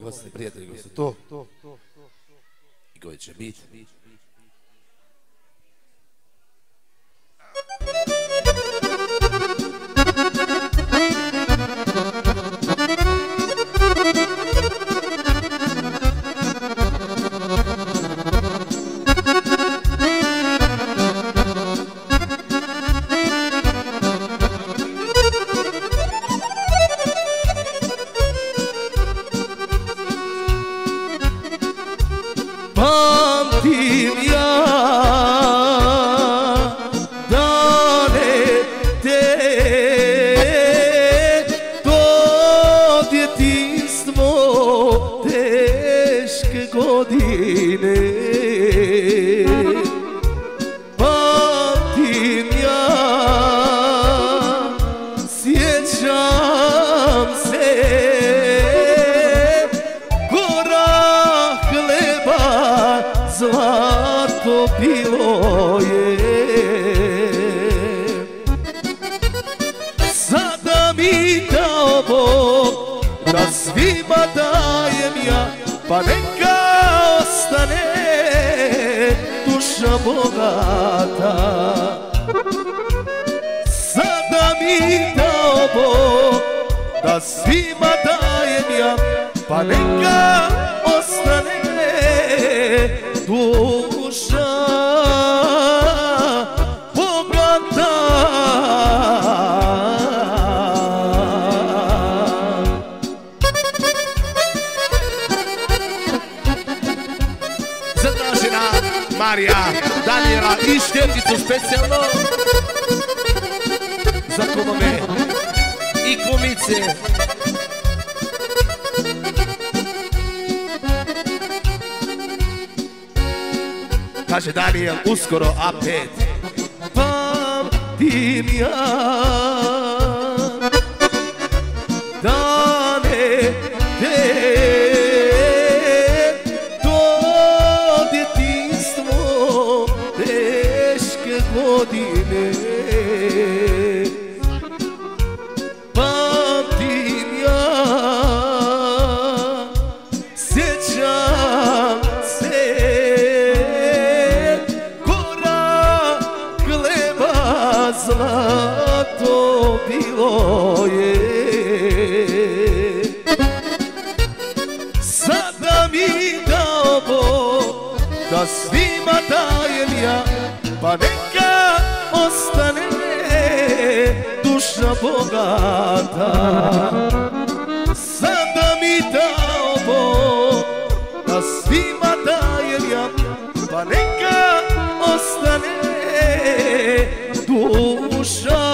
Gosti, prijatelji koji su tu i koji će biti. Pamtim ja dane te, to djetinjstvo, teške godine. Pamtim ja, sjećam se, zlato bilo je. Sada mi dao Bog da svima dajem ja, pa neka ostane duša bogata. Sada mi dao Bog da svima dajem ja, pa neka ostane duša bogata. Zatražena Marija, Danijela i Šteticu specijalno za kumove i kumice. Kaže Danijel, uskoro A5. Pamtim ja dane te, to djetinjstvo, teške godine. Pamtim ja, sjećam se, zlato bilo je. Sada mi dao Bog da svima dajem ja, pa neka ostane duša bogata. Sada mi dao Bog da svima dajem ja, pa neka ostane duša